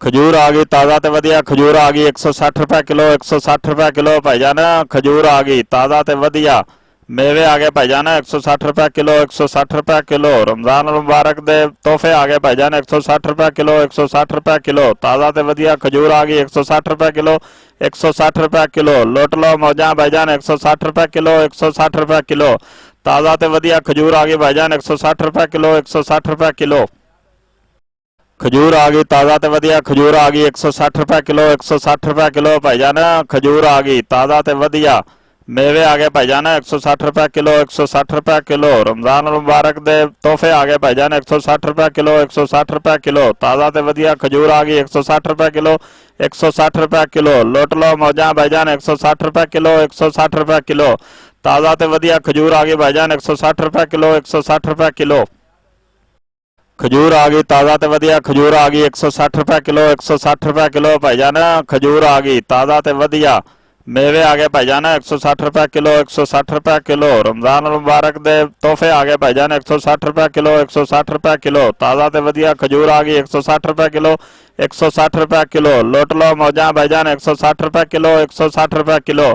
खजूर आ गई ताज़ा ते वधिया खजूर आ गई 160 रुपए किलो 160 रुपए किलो भाईजान। खजूर आ गई ताज़ा ते वधिया। मेवे आ गए भाईजान 160 रुपए किलो 160 रुपए किलो। रमजान मुबारक दे तोहफे आ गए भाईजान 160 रुपए किलो 160 रुपए किलो। ताज़ा ते वधिया खजूर आ गई 160 रुपए किलो 160 रुपए किलो। लुट लो मौजा भाईजान 160 रुपए किलो 160 रुपए किलो। ताज़ा ते वधिया खजूर आ गई भाईजान 160 रुपए किलो 160 रुपए किलो। खजूर आ गई ताज़ा ते वधिया खजूर आ गई 160 रुपए किलो 160 रुपए किलो भाईजान। खजूर आ गई ताज़ा ते वधिया। मेवे आ गए भाईजान 160 रुपए किलो 160 रुपए किलो। रमजान मुबारक दे तोहफे आ गए भाईजान 160 रुपए किलो 160 रुपए किलो। ताज़ा ते वधिया खजूर आ गई 160 रुपए किलो 160 रुपए किलो। लुट लो मौजा भाईजान 160 रुपए किलो 160 रुपए किलो। ताज़ा ते वधिया खजूर आ गई भाईजान 160 रुपए किलो 160 रुपए किलो। खजूर आ गई ताज़ा ते वधिया खजूर आ गई 160 रुपए किलो 160 रुपए किलो भाईजान। खजूर आ गई ताज़ा ते वधिया। मेवे आ गए भाईजान 160 रुपए किलो 160 रुपए किलो। रमजान मुबारक दे तोहफे आ गए भाईजान 160 रुपए किलो 160 रुपए किलो। ताज़ा ते वधिया खजूर आ गई 160 रुपए किलो 160 रुपए किलो। लुट लो मौजा भाईजान 160 रुपए किलो 160 रुपए किलो।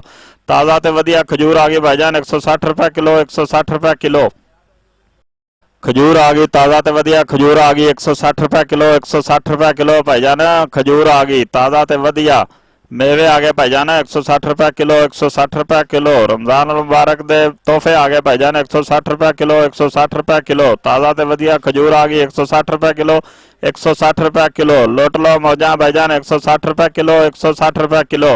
ताज़ा ते वधिया खजूर आ गई भाईजान 160 रुपए किलो 160 रुपए किलो। खजूर आ गई ताज़ा ते वधिया खजूर आ गई 160 रुपए किलो 160 रुपए किलो भाईजान। खजूर आ गई ताज़ा ते वधिया। मेवे आ गए भाईजान 160 रुपए किलो 160 रुपए किलो। रमजान मुबारक दे तोहफे आ गए भाईजान 160 रुपए किलो 160 रुपए किलो। ताज़ा ते वधिया खजूर आ गई 160 रुपए किलो 160 रुपए किलो। लुट लो मौजा भाईजान 160 रुपए किलो 160 रुपए किलो।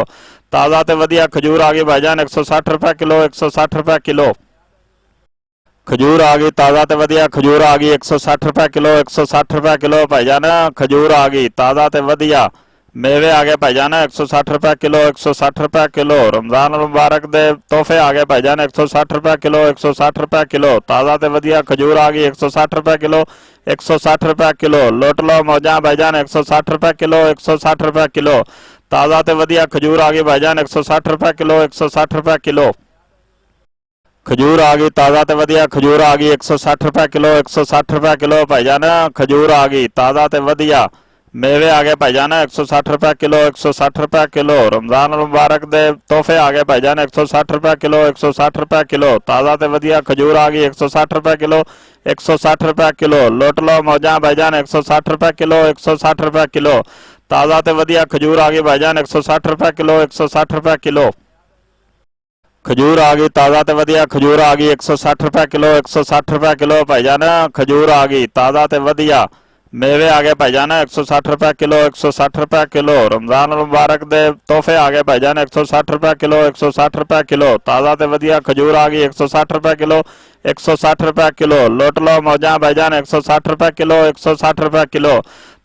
ताज़ा ते वधिया खजूर आ गई भाईजान 160 रुपए किलो 160 रुपए किलो। खजूर आ गई ताज़ा ते वधिया खजूर आ गई 160 रुपए किलो 160 रुपए किलो भाईजान। खजूर आ गई ताज़ा ते वधिया। मेवे आ गए भाईजान 160 रुपए किलो 160 रुपए किलो। रमजान मुबारक दे तोहफे आ गए भाईजान 160 रुपए किलो 160 रुपए किलो। ताज़ा ते वधिया खजूर आ गई 160 रुपए किलो 160 रुपए किलो। लुट लो मौजा भाईजान 160 रुपए किलो 160 रुपए किलो। ताज़ा ते वधिया खजूर आ गई भाईजान 160 रुपए किलो 160 रुपए किलो। खजूर आ गई ताज़ा ते वधिया खजूर आ गई 160 रुपए किलो 160 रुपए किलो भाईजान। खजूर आ गई ताज़ा ते वधिया। मेवे आ गए भाईजान 160 रुपए किलो 160 रुपए किलो। रमजान मुबारक दे तोहफे आ गए भाईजान 160 रुपए किलो 160 रुपए किलो। ताज़ा ते वधिया खजूर आ गई 160 रुपए किलो 160 रुपए किलो। लुट लो मौजा भाईजान 160 रुपए किलो 160 रुपए किलो। ताज़ा ते वधिया खजूर आ गई भाईजान 160 रुपए किलो 160 रुपए किलो। खजूर आ गई ताज़ा ते वधिया खजूर आ गई 160 रुपए किलो 160 रुपए किलो भाईजान। खजूर आ गई ताज़ा ते वधिया। मेवे आ गए भाईजान 160 रुपए किलो 160 रुपए किलो। रमजान मुबारक दे तोहफे आ गए भाईजान 160 रुपए किलो 160 रुपए किलो। ताज़ा ते वधिया खजूर आ गई 160 रुपए किलो 160 रुपए किलो। लुट लो मौजा भाईजान 160 रुपए किलो 160 रुपए किलो।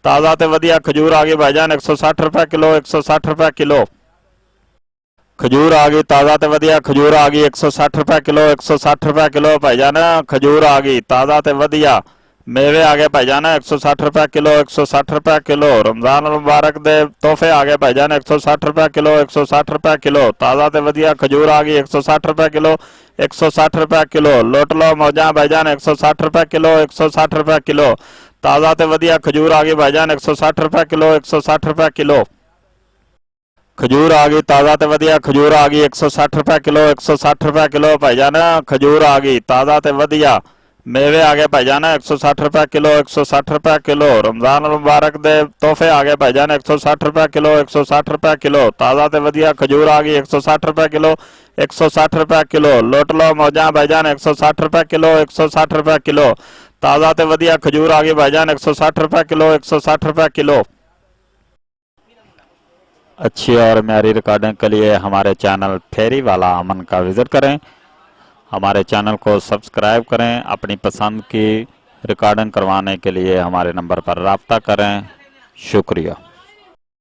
ताज़ा ते वधिया खजूर आ गई भाईजान 160 रुपए किलो 160 रुपए किलो। खजूर आ गई ताज़ा ते वधिया खजूर आ गई 160 रुपए किलो 160 रुपए किलो भाईजान। खजूर आ गई ताज़ा ते वधिया। मेवे आ गए भाईजान 160 रुपए किलो 160 रुपए किलो। रमजान मुबारक दे तोहफे आ गए भाईजान 160 रुपए किलो 160 रुपए किलो। ताज़ा ते वधिया खजूर आ गई 160 रुपए किलो 160 रुपए किलो। लुट लो मौजा भाईजान 160 रुपए किलो 160 रुपए किलो। ताज़ा ते वधिया खजूर आ गई भाईजान 160 रुपए किलो 160 रुपए किलो। खजूर आ गई ताज़ा ते वधिया खजूर आ गई 160 रुपए किलो 160 रुपए किलो भाईजान। खजूर आ गई ताज़ा ते वधिया। मेवे आ गए भाईजान 160 रुपए किलो 160 रुपए किलो। रमजान मुबारक दे तोहफे आ गए भाईजान 160 रुपए किलो 160 रुपए किलो। ताज़ा ते वधिया खजूर आ गई 160 रुपए किलो 160 रुपए किलो। लुट लो मौजा भाईजान 160 रुपए किलो 160 रुपए किलो। ताज़ा ते वधिया खजूर आ गई भाईजान 160 रुपए किलो 160 रुपए किलो। अच्छी और म्यारी रिकॉर्डिंग के लिए हमारे चैनल फेरी वाला अमन का विजिट करें। हमारे चैनल को सब्सक्राइब करें। अपनी पसंद की रिकॉर्डिंग करवाने के लिए हमारे नंबर पर राब्ता करें। शुक्रिया।